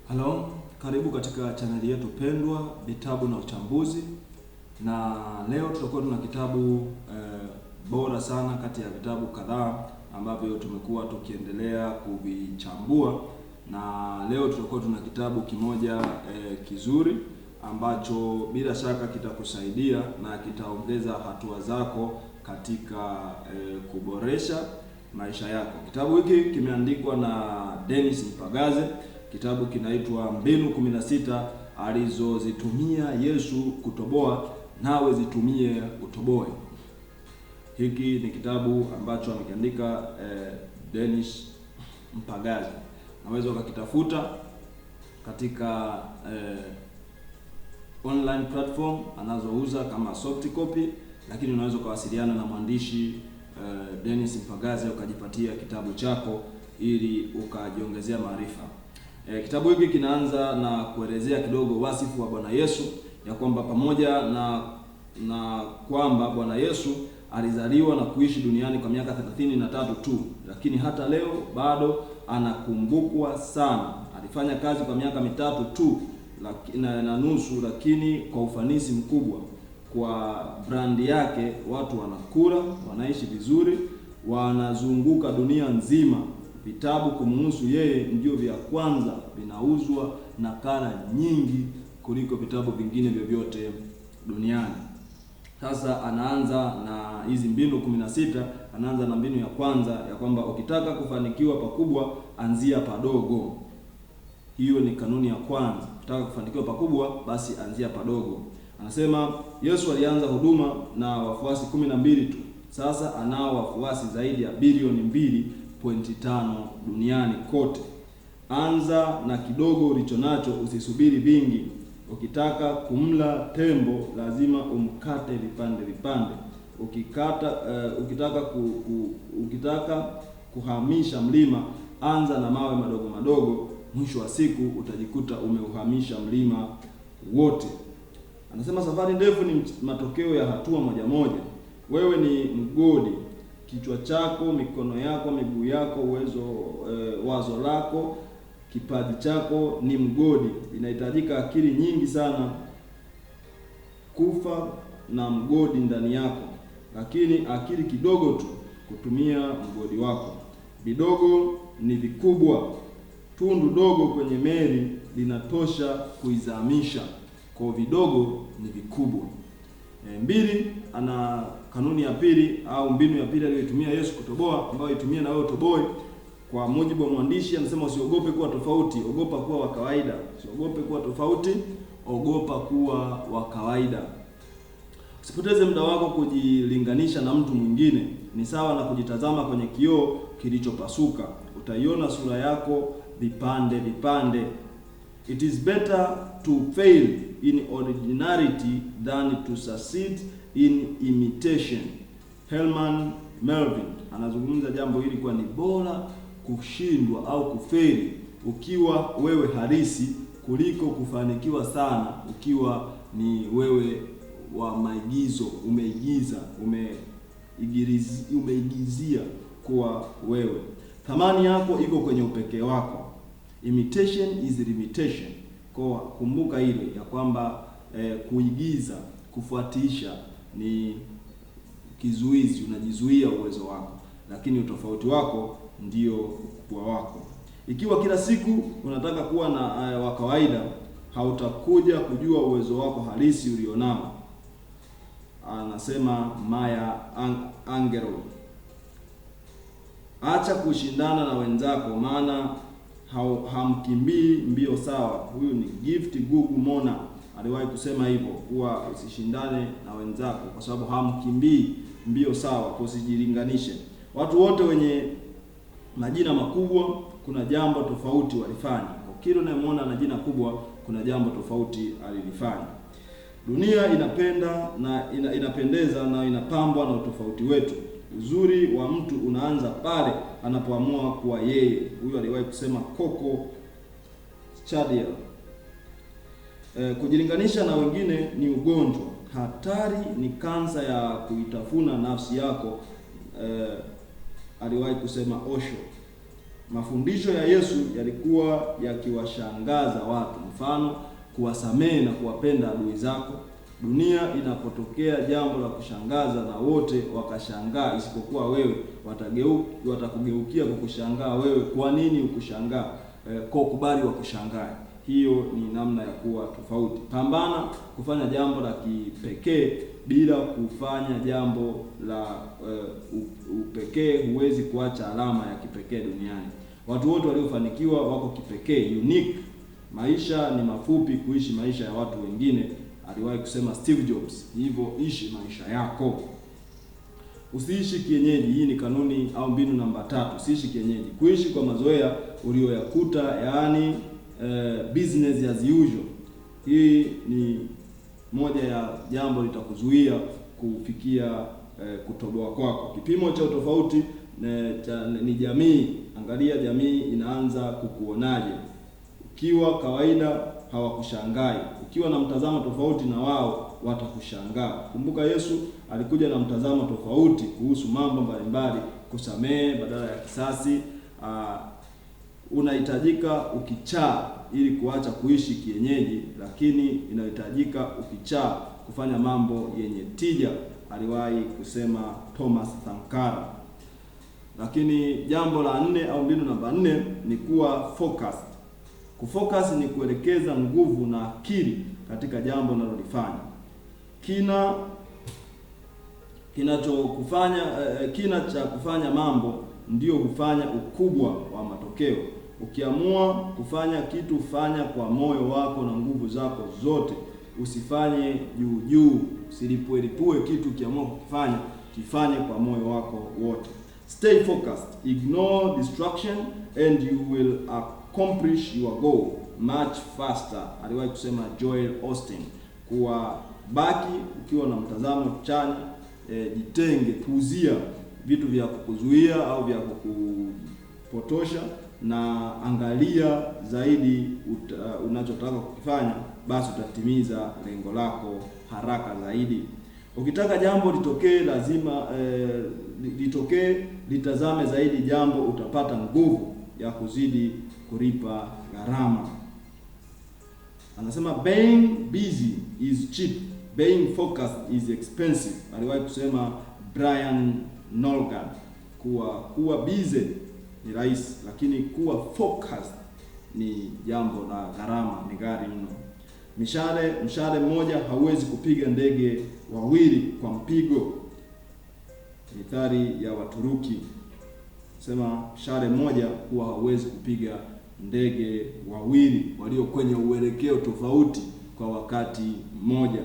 Halo, karibu katika chaneli yetu pendwa vitabu na uchambuzi, na leo tutakuwa tuna kitabu bora sana kati ya vitabu kadhaa ambavyo tumekuwa tukiendelea kuvichambua, na leo tutakuwa tuna kitabu kimoja kizuri ambacho bila shaka kitakusaidia na kitaongeza hatua zako katika kuboresha maisha yako. Kitabu hiki kimeandikwa na Dennis Mpagaze. Kitabu kinaitwa Mbinu 16 alizozitumia Yesu kutoboa, nawe zitumie utoboe. Hiki ni kitabu ambacho amekiandika Dennis Mpagaze. Unaweza ukakitafuta katika online platform anazouza kama soft copy, lakini unaweza ukawasiliana na mwandishi Dennis Mpagaze ukajipatia kitabu chako ili ukajiongezea maarifa. Kitabu hiki kinaanza na kuelezea kidogo wasifu wa Bwana Yesu, ya kwamba pamoja na kwamba Bwana Yesu alizaliwa na kuishi duniani kwa miaka 33 tu, lakini hata leo bado anakumbukwa sana. Alifanya kazi kwa miaka 3 tu na nusu, lakini kwa ufanisi mkubwa. Kwa brandi yake watu wanakula, wanaishi vizuri, wanazunguka dunia nzima. Vitabu kumhusu yeye ndio vya kwanza vinauzwa nakala nyingi kuliko vitabu vingine vyovyote duniani. Sasa anaanza na hizi mbinu 16. Anaanza na mbinu ya kwanza ya kwamba ukitaka kufanikiwa pakubwa, anzia padogo. Hiyo ni kanuni ya kwanza. Ukitaka kufanikiwa pakubwa, basi anzia padogo. Anasema Yesu alianza huduma na wafuasi 12 tu. Sasa anao wafuasi zaidi ya bilioni 2.5 duniani kote. Anza na kidogo ulicho nacho, usisubiri vingi. Ukitaka kumla tembo lazima umkate vipande vipande. Ukitaka kuhamisha mlima, anza na mawe madogo madogo. Mwisho wa siku utajikuta umeuhamisha mlima wote. Anasema safari ndefu ni matokeo ya hatua moja moja. Wewe ni mgodi. Kichwa chako, mikono yako, miguu yako, wazo lako, kipaji chako ni mgodi. Inahitajika akili nyingi sana kufa na mgodi ndani yako, lakini akili kidogo tu kutumia mgodi wako. Vidogo ni vikubwa. Tundu dogo kwenye meli linatosha kuizamisha. Kwa vidogo ni vikubwa. Mbili, ana kanuni ya pili au mbinu ya pili aliyotumia Yesu kutoboa, ambayo itumie na wewe utoboe. Kwa mujibu wa mwandishi, anasema usiogope kuwa tofauti, ogopa kuwa wa kawaida. Usiogope kuwa tofauti, ogopa kuwa wa kawaida. Usipoteze muda wako kujilinganisha na mtu mwingine. Ni sawa na kujitazama kwenye kioo kilichopasuka. Utaiona sura yako vipande vipande. It is better to fail in originality than to succeed in imitation. Herman Melville anazungumza jambo hili, kwa ni bora kushindwa au kufeli ukiwa wewe halisi kuliko kufanikiwa sana ukiwa ni wewe wa maigizo, umeigizia kuwa wewe. Thamani yako iko kwenye upekee wako. Imitation is limitation. Kwa kumbuka ile ya kwamba kuigiza, kufuatisha ni kizuizi, unajizuia uwezo wako, lakini utofauti wako ndio ukubwa wako. Ikiwa kila siku unataka kuwa na wa kawaida, hautakuja kujua uwezo wako halisi ulionao. Anasema Maya Angelou. Acha kushindana na wenzako, maana hamkimbii mbio sawa. Huyu ni Gift Gugu Mona aliwahi kusema hivyo, kuwa usishindane na wenzako kwa sababu hamkimbii mbio sawa. Usijilinganishe. Watu wote wenye majina makubwa kuna jambo tofauti walifanya. Kwa kila unayemwona na jina kubwa kuna jambo tofauti alilifanya. Dunia inapendeza na inapambwa na utofauti wetu. Uzuri wa mtu unaanza pale anapoamua kuwa yeye. Huyu aliwahi kusema Coco Chanel. Kujilinganisha na wengine ni ugonjwa. Hatari ni kansa ya kuitafuna nafsi yako. Aliwahi kusema Osho. Mafundisho ya Yesu yalikuwa yakiwashangaza watu, mfano kuwasamehe na kuwapenda adui zako. Dunia inapotokea jambo la kushangaza na wote wakashangaa isipokuwa wewe, watakugeukia kukushangaa wewe. Kwa nini ukushangaa? Kwa kubali wakushangaa. Hiyo ni namna ya kuwa tofauti. Pambana kufanya jambo la kipekee bila kufanya jambo la upekee. Huwezi kuacha alama ya kipekee duniani. Watu wote waliofanikiwa wako kipekee, unique. Maisha ni mafupi kuishi maisha ya watu wengine, aliwahi kusema Steve Jobs. Hivyo ishi maisha yako. Usiishi kienyeji. Hii ni kanuni au mbinu namba 3. Usiishi kienyeji. Kuishi kwa mazoea ulioyakuta, yaani business as usual. Hii ni moja ya jambo litakuzuia kufikia kutoboa kwako. Kipimo cha utofauti ni jamii. Angalia jamii inaanza kukuonaje. Ukiwa kawaida hawakushangai. Ukiwa na mtazamo tofauti na wao watakushangaa. Kumbuka Yesu alikuja na mtazamo tofauti kuhusu mambo mbalimbali. Kusamehe badala ya kisasi. Unahitajika ukichaa ili kuacha kuishi kienyeji, lakini inahitajika ukichaa kufanya mambo yenye tija, aliwahi kusema Thomas Sankara. Lakini jambo la 4 au mbinu namba 4 ni kuwa focused. Kufocus ni kuelekeza nguvu na akili katika jambo unalolifanya. Kina cha kufanya mambo ndio hufanya ukubwa wa matokeo. Ukiamua kufanya kitu, fanya kwa moyo wako na nguvu zako zote. Usifanye juu. Usilipue kitu. Ukiamua kufanya, kifanye kwa moyo wako wote. Stay focused. Ignore distraction and you will accomplish your goal much faster, aliwahi kusema Joel Osteen. Kuwa baki ukiwa na mtazamo chanya. Jitenge, puuzia vitu vya kukuzuia au vya kukupotosha, na angalia zaidi unachotaka kukifanya, basi utatimiza lengo lako haraka zaidi. Ukitaka jambo litokee, lazima litazame zaidi jambo, utapata nguvu ya kuzidi kulipa gharama. Anasema being busy is cheap, being focused is expensive, aliwahi kusema Brian Nolgan. Kuwa busy ni rahisi, lakini kuwa focused ni jambo la gharama, ni ghali mno. Mshale mmoja hauwezi kupiga ndege wawili kwa mpigo. Mithali ya Waturuki sema mshale mmoja huwa hauwezi kupiga ndege wawili walio kwenye uelekeo tofauti kwa wakati mmoja.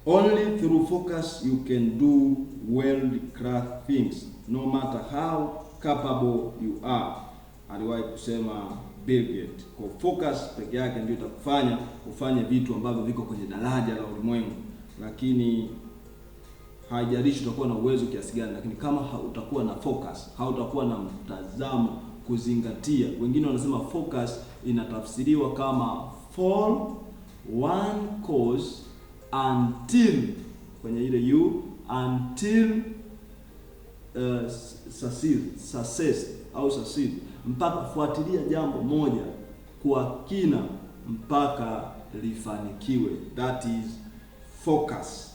Only through focus you can do world-class things, no matter how capable you are, aliwahi kusema Bill Gates. Kwa focus peke yake ndio itakufanya ufanye vitu ambavyo viko kwenye daraja la ulimwengu, lakini haijalishi utakuwa na uwezo kiasi gani, lakini kama hautakuwa na focus, hautakuwa na mtazamo, kuzingatia. Wengine wanasema focus inatafsiriwa kama for one cause until, kwenye ile until succeed, mpaka kufuatilia jambo moja kwa kina mpaka lifanikiwe. That is focus.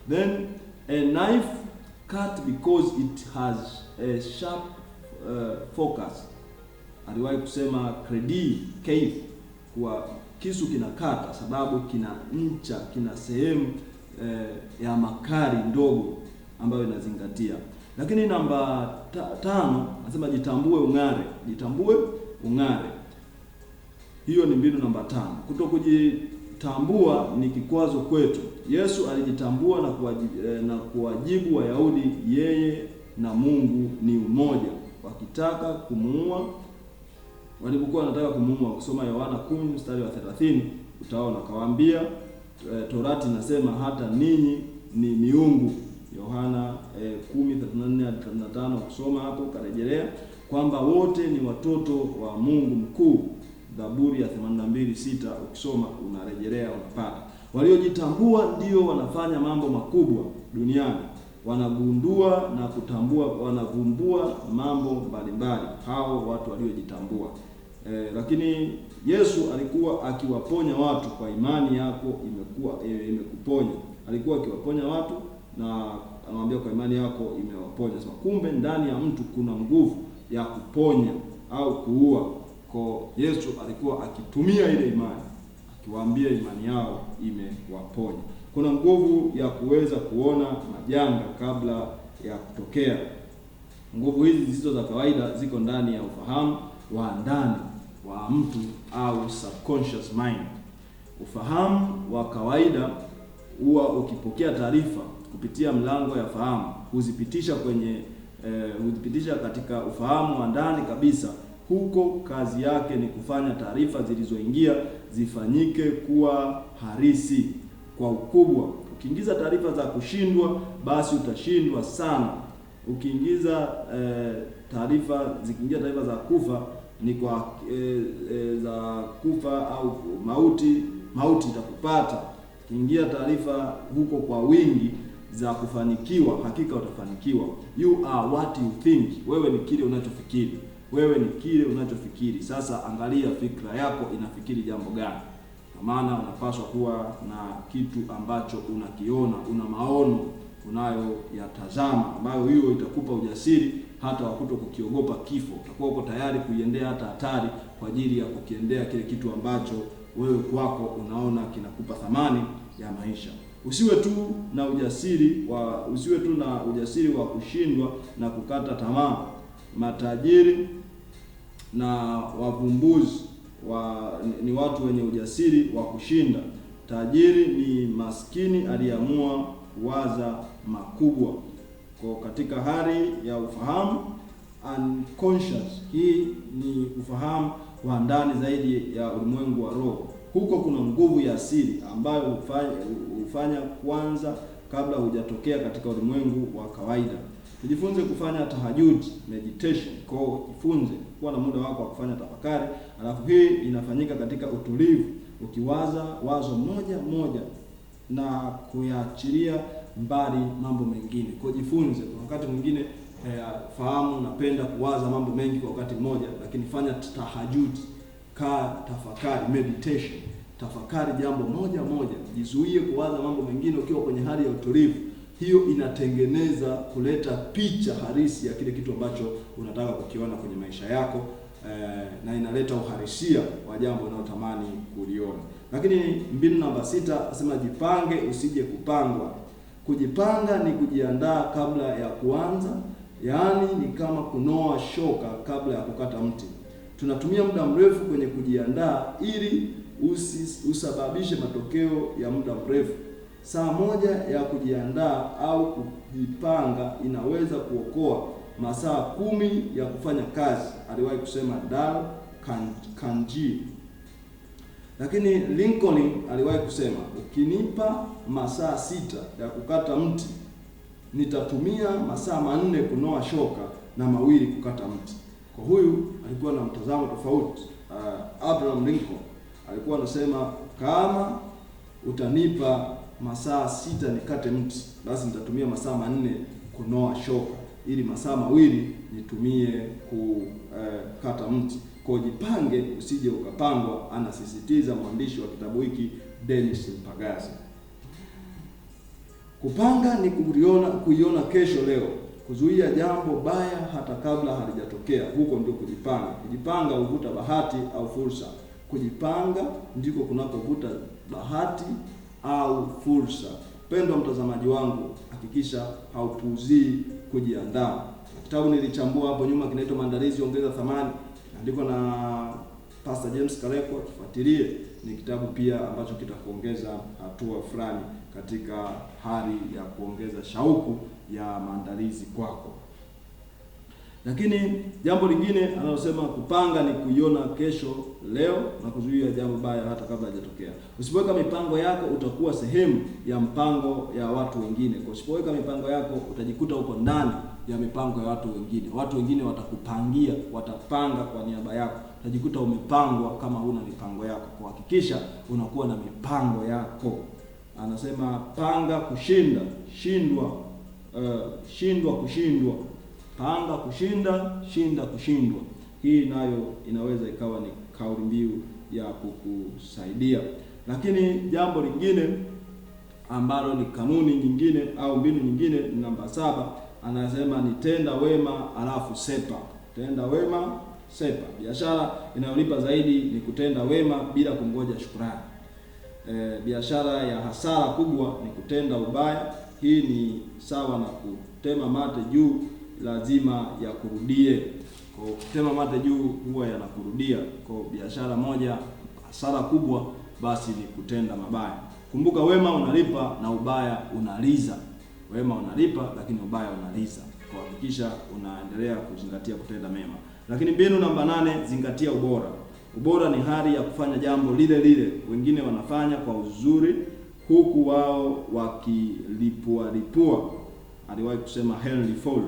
Then a knife cut because it has a sharp focus, aliwahi kusema Keith. Kwa kisu kinakata sababu kina sehemu ya makali ndogo ambayo inazingatia. Lakini namba 5 anasema jitambue ung'are. Hiyo ni mbinu namba 5. Kutokujitambua ni kikwazo kwetu. Yesu alijitambua na kuwajibu Wayahudi yeye na Mungu ni umoja. Wakitaka kumuua, walipokuwa wanataka kumuua, kusoma Yohana 10 mstari wa 30 utaona, kawaambia Torati inasema hata ninyi ni miungu. Yohana 10:34-35 kusoma hapo, karejelea kwamba wote ni watoto wa Mungu mkuu. Zaburi ya 82:6 ukisoma unarejelea unapata. Waliojitambua ndio wanafanya mambo makubwa duniani. wanagundua na kutambua, wanavumbua mambo mbalimbali hao watu waliojitambua. Lakini Yesu alikuwa akiwaponya watu kwa imani yako imekuponya. Alikuwa akiwaponya watu na anamwambia kwa imani yako imewaponya. Sasa kumbe ndani ya mtu kuna nguvu ya kuponya au kuua. Kwa Yesu alikuwa akitumia ile imani, akiwaambia imani yao imewaponya. Kuna nguvu ya kuweza kuona majanga kabla ya kutokea. Nguvu hizi zisizo za kawaida ziko ndani ya ufahamu wa ndani wa mtu au subconscious mind. Ufahamu wa kawaida huwa ukipokea taarifa kupitia mlango ya fahamu, huzipitisha katika ufahamu wa ndani kabisa. Huko kazi yake ni kufanya taarifa zilizoingia zifanyike kuwa halisi kwa ukubwa. Ukiingiza taarifa za kushindwa, basi utashindwa sana. Ukiingiza zikiingia taarifa za kufa, ni kwa za kufa au mauti itakupata. Ukiingia taarifa huko kwa wingi za kufanikiwa, hakika utafanikiwa. You are what you think. Wewe ni kile unachofikiri. Wewe ni kile unachofikiri. Sasa angalia fikra yako inafikiri jambo gani. Kwa maana unapaswa kuwa na kitu ambacho unakiona, una maono unayoyatazama, ambayo hiyo itakupa ujasiri hata wakuto kukiogopa kifo. Utakuwa uko tayari kuiendea hata hatari kwa ajili ya kukiendea kile kitu ambacho wewe kwako unaona kinakupa thamani ya maisha. Usiwe tu na ujasiri wa kushindwa na kukata tamaa. Matajiri na wavumbuzi ni watu wenye ujasiri wa kushinda. Tajiri ni maskini aliyeamua kuwaza makubwa. Kwa katika hali ya ufahamu unconscious, hii ni ufahamu wa ndani zaidi ya ulimwengu wa roho. Huko kuna nguvu ya asili ambayo hufanya kwanza kabla hujatokea katika ulimwengu wa kawaida. Tujifunze kufanya tahajjud, meditation. Kwa jifunze kuwa na muda wako wa kufanya tafakari, alafu hii inafanyika katika utulivu, ukiwaza wazo moja na kuyaachilia mbali mambo mengine. Kwa jifunze, wakati mwingine fahamu napenda kuwaza mambo mengi kwa wakati mmoja, lakini fanya tahajjud, tafakari, meditation. Tafakari jambo moja, jizuie kuwaza mambo mengine ukiwa kwenye hali ya utulivu. Hiyo inatengeneza kuleta picha halisi ya kile kitu ambacho unataka kukiona kwenye maisha yako, na inaleta uhalisia wa jambo unayotamani kuliona. Lakini mbinu namba 6 nasema jipange usije kupangwa. Kujipanga ni kujiandaa kabla ya kuanza, yaani ni kama kunoa shoka kabla ya kukata mti. Tunatumia muda mrefu kwenye kujiandaa ili usababishe matokeo ya muda mrefu. Saa moja ya kujiandaa au kujipanga inaweza kuokoa masaa 10 ya kufanya kazi, aliwahi kusema Dal Carnegie. Lakini Lincoln aliwahi kusema, ukinipa masaa 6 ya kukata mti, nitatumia masaa 4 kunoa shoka na 2 kukata mti. Kwa huyu alikuwa na mtazamo tofauti. Abraham Lincoln alikuwa anasema, kama utanipa masaa 6 nikate mti, basi nitatumia masaa 4 kunoa shoka, ili masaa 2 nitumie kukata mti. Kwa jipange usije ukapangwa, anasisitiza mwandishi wa kitabu hiki Dennis Mpagaze. Kupanga ni kuiona kesho leo, kuzuia jambo baya hata kabla halijatokea. Huko ndio kujipanga. Kujipanga huvuta bahati au fursa. Kujipanga ndiko kunakovuta bahati au fursa. Pendwa mtazamaji wangu, hakikisha haupuuzii kujiandaa. Kitabu nilichambua hapo nyuma kinaitwa Maandalizi Ongeza Thamani, andiko na Pastor James Kaleko. Kifuatilie, ni kitabu pia ambacho kitakuongeza hatua fulani katika hali ya kuongeza shauku ya maandalizi kwako. Lakini jambo lingine analosema kupanga ni kuiona kesho leo na kuzuia jambo baya hata kabla hajatokea. Usipoweka mipango yako utakuwa sehemu ya mpango ya watu wengine. Kwa usipoweka mipango yako utajikuta uko ndani ya mipango ya watu wengine. Watu wengine watakupangia, watapanga kwa niaba yako. Utajikuta umepangwa kama huna mipango yako. Kwa hakikisha unakuwa na mipango yako. Anasema panga kushinda, shindwa shindwa kushindwa, panga kushinda, shinda kushindwa. Hii nayo inaweza ikawa ni kauli mbiu ya kukusaidia. Lakini jambo lingine ambalo ni kanuni nyingine au mbinu nyingine, namba 7, anasema ni tenda wema alafu sepa. Tenda wema, sepa. Biashara inayolipa zaidi ni kutenda wema bila kungoja shukrani. Biashara ya hasara kubwa ni kutenda ubaya. Hii ni sawa na kutema mate juu, lazima yakurudie. Kwa kutema mate juu huwa yanakurudia. Kwa biashara moja hasara kubwa basi ni kutenda mabaya. Kumbuka, wema unalipa na ubaya unaliza. Wema unalipa lakini ubaya unaliza. Kwa hakikisha unaendelea kuzingatia kutenda mema. Lakini mbinu namba 8, zingatia ubora. Ubora ni hali ya kufanya jambo lile lile wengine wanafanya kwa uzuri, huku wao wakilipua. Aliwahi kusema Henry Ford.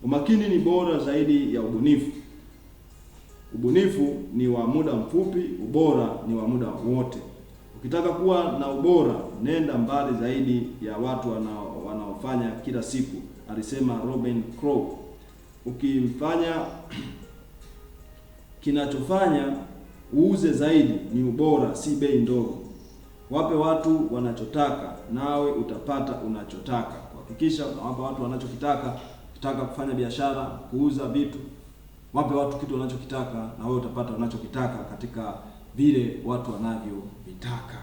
Umakini ni bora zaidi ya ubunifu. Ubunifu ni wa muda mfupi, ubora ni wa muda wote. Ukitaka kuwa na ubora, nenda mbali zaidi ya watu wanaofanya kila siku, alisema Robin Crow. Ukifanya kinachofanya uuze zaidi ni ubora, si bei ndogo. Wape watu wanachotaka, nawe utapata unachotaka. Hakikisha unawapa watu wanachokitaka. Ukitaka kufanya biashara, kuuza vitu, wape watu kitu wanachokitaka, na wewe utapata unachokitaka katika vile watu wanavyovitaka.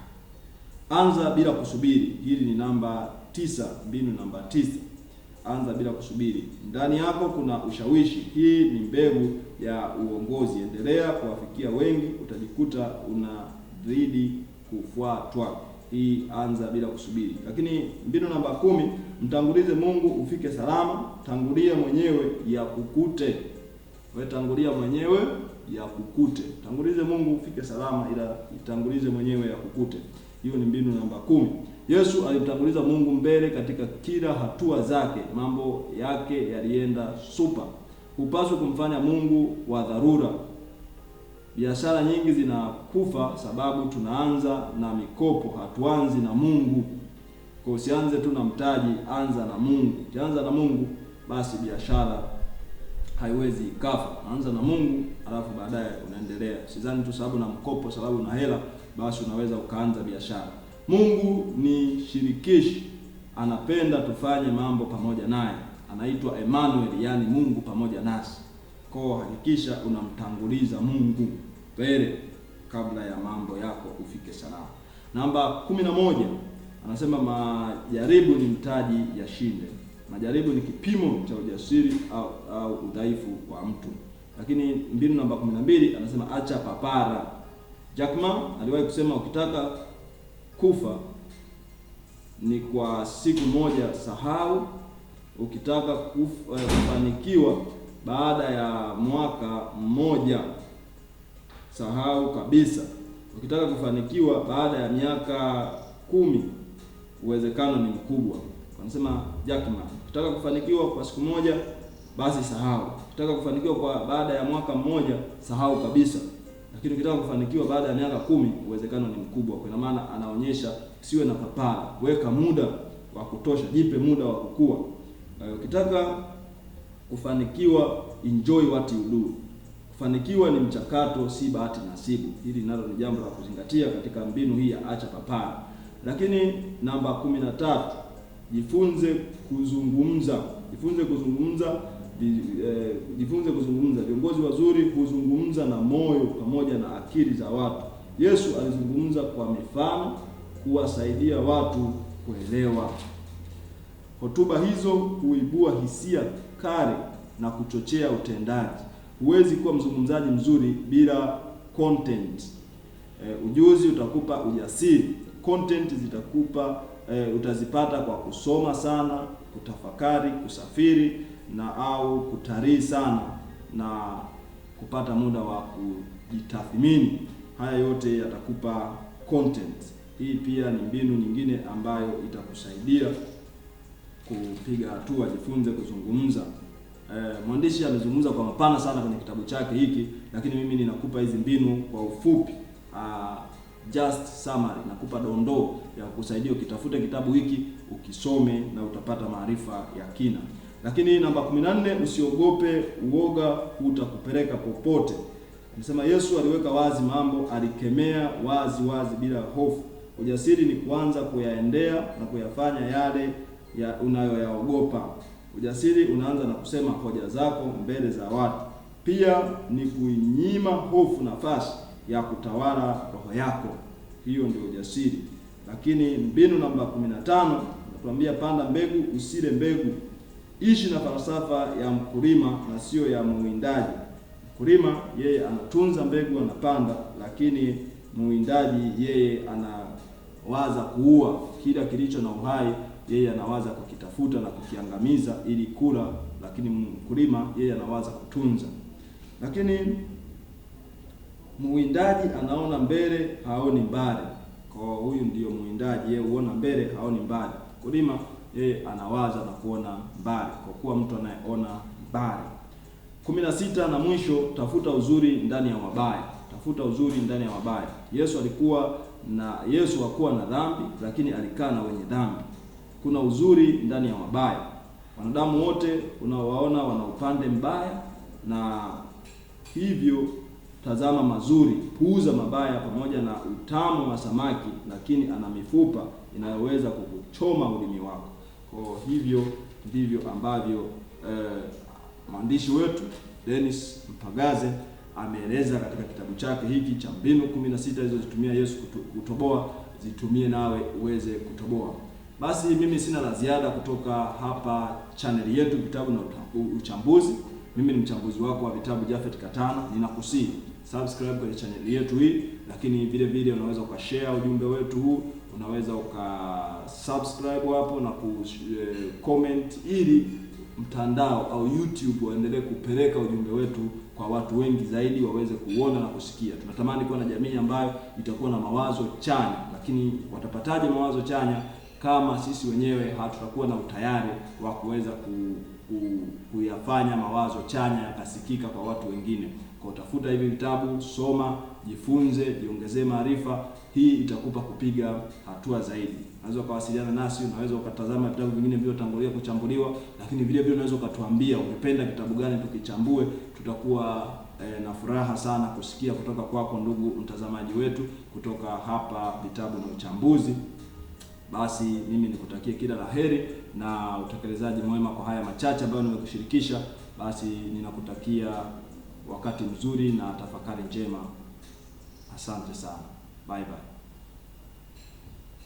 Anza bila kusubiri. Hili ni namba 9, mbinu namba 9. Anza bila kusubiri. Ndani yako kuna ushawishi. Hii ni mbegu ya uongozi. Endelea kuwafikia wengi, utajikuta unazidi kufuatwa. Hii anza bila kusubiri. Lakini mbinu namba 10, mtangulize Mungu ufike salama. Tangulia mwenyewe ya kukute. Wewe tangulia mwenyewe ya kukute. Tangulize Mungu ufike salama, ila itangulize mwenyewe ya kukute. Hiyo ni mbinu namba 10. Yesu alimtanguliza Mungu mbele katika kila hatua zake. Mambo yake yalienda super. Hupaswi kumfanya Mungu wa dharura. Biashara nyingi zinakufa sababu tunaanza na mikopo, hatuanzi na Mungu. Kwa usianze tu na mtaji, anza na Mungu. Ukianza na Mungu, basi biashara haiwezi ikafa. Anza na Mungu, alafu baadaye unaendelea. Sidhani tu sababu na mkopo, sababu na hela, basi unaweza ukaanza biashara. Mungu ni shirikishi, anapenda tufanye mambo pamoja naye. Anaitwa Emmanuel, yani Mungu pamoja nasi. Kwa hakikisha unamtanguliza Mungu mbele kabla ya mambo yako ufike salama. Namba 11, anasema majaribu ni mtaji ya shinde. Majaribu ni kipimo cha ujasiri au udhaifu wa mtu. Lakini mbinu namba 12, anasema acha papara. Jack Ma aliwahi kusema ukitaka kufa ni kwa siku moja, sahau. Ukitaka kufanikiwa baada ya mwaka mmoja, sahau kabisa. Ukitaka kufanikiwa baada ya miaka 10, uwezekano ni mkubwa. Anasema Jack Ma, ukitaka kufanikiwa kwa siku moja, basi sahau. Ukitaka kufanikiwa kwa baada ya mwaka mmoja, sahau kabisa. Lakini ukitaka kufanikiwa baada ya miaka 10, uwezekano ni mkubwa. Kwa maana anaonyesha siwe na papara, weka muda wa kutosha, jipe muda wa kukua. Ukitaka kufanikiwa, enjoy what you do. Kufanikiwa ni mchakato, si bahati nasibu. Hili nalo ni jambo la kuzingatia katika mbinu hii ya acha papara. Lakini namba 13, jifunze kuzungumza. Jifunze kuzungumza. Viongozi wazuri huzungumza na moyo pamoja na akili za watu. Yesu alizungumza kwa mifano kuwasaidia watu kuelewa. Hotuba hizo huibua hisia kali na kuchochea utendaji. Huwezi kuwa mzungumzaji mzuri bila content. Ujuzi utakupa ujasiri. Content zitakupa utazipata kwa kusoma sana, kutafakari, kusafiri na au kutalii sana na kupata muda wa kujitathmini. Haya yote yatakupa content. Hii pia ni mbinu nyingine ambayo itakusaidia kupiga hatua. Jifunze kuzungumza. Mwandishi amezungumza kwa mapana sana kwenye kitabu chake hiki, lakini mimi ninakupa hizi mbinu kwa ufupi. just summary, nakupa dondoo ya kusaidia ukitafute kitabu hiki ukisome na utapata maarifa ya kina. Lakini namba 14, usiogope, uoga utakupeleka popote. Nisema Yesu aliweka wazi mambo, alikemea wazi bila hofu. Ujasiri ni kuanza kuyaendea na kuyafanya yale unayoyaogopa. Ujasiri unaanza na kusema hoja zako mbele za watu. Pia ni kuinyima hofu nafasi ya kutawala roho yako. Hiyo ndio ujasiri. Lakini mbinu namba 15 natuambia panda mbegu, usile mbegu. Ishi na falsafa ya mkulima na sio ya muwindaji. Mkulima yeye anatunza mbegu, anapanda, lakini muwindaji yeye anawaza kuua kila kilicho na uhai, yeye anawaza kukitafuta na kukiangamiza ili kula, lakini mkulima yeye anawaza kutunza. Lakini muwindaji anaona mbele, haoni mbali. Kwa huyu ndio muwindaji, yeye huona mbele, haoni mbali. Mkulima yeye anawaza na kuona mbali, kwa kuwa mtu anayeona mbali. 16 na mwisho, tafuta uzuri ndani ya mabaya. Tafuta uzuri ndani ya mabaya. Yesu hakuwa na dhambi, lakini alikaa na wenye dhambi. Kuna uzuri ndani ya mabaya. Wanadamu wote unaowaona wana upande mbaya, na hivyo tazama mazuri, puuza mabaya. Pamoja na utamu wa samaki, lakini ana mifupa inayoweza kukuchoma ulimi wako. Kwa hivyo ndivyo ambavyo mwandishi wetu Dennis Mpagaze ameeleza katika kitabu chake hiki cha mbinu 16 alizozitumia Yesu kutoboa, zitumie nawe uweze kutoboa. Basi mimi sina la ziada kutoka hapa channel yetu Vitabu na Uchambuzi. Mimi ni mchambuzi wako wa vitabu Japhet Katana. Ninakusihi subscribe kwenye channel yetu hii, lakini vile vile unaweza ukashare ujumbe wetu huu, unaweza ukasubscribe hapo na comment, ili mtandao au YouTube waendelee kupeleka ujumbe wetu kwa watu wengi zaidi waweze kuona na kusikia. Tunatamani kuwa na jamii ambayo itakuwa na mawazo chanya, lakini watapataje mawazo chanya kama sisi wenyewe hatutakuwa na utayari wa kuweza kuyafanya mawazo chanya yakasikika kwa watu wengine? Kwa utafuta hivi vitabu, soma, jifunze, jiongezee maarifa. Hii itakupa kupiga hatua zaidi. Unaweza kuwasiliana nasi, unaweza ukatazama vitabu vingine vilivyotangulia kuchambuliwa, lakini vile vile unaweza ukatuambia ungependa kitabu gani tukichambue. Tutakuwa na furaha sana kusikia kutoka kwako, ndugu mtazamaji wetu, kutoka hapa Vitabu na Uchambuzi. Basi mimi nikutakie kila laheri na utekelezaji mwema kwa haya machache ambayo nimekushirikisha. Basi ninakutakia wakati mzuri na tafakari njema. Asante sana. Bye bye.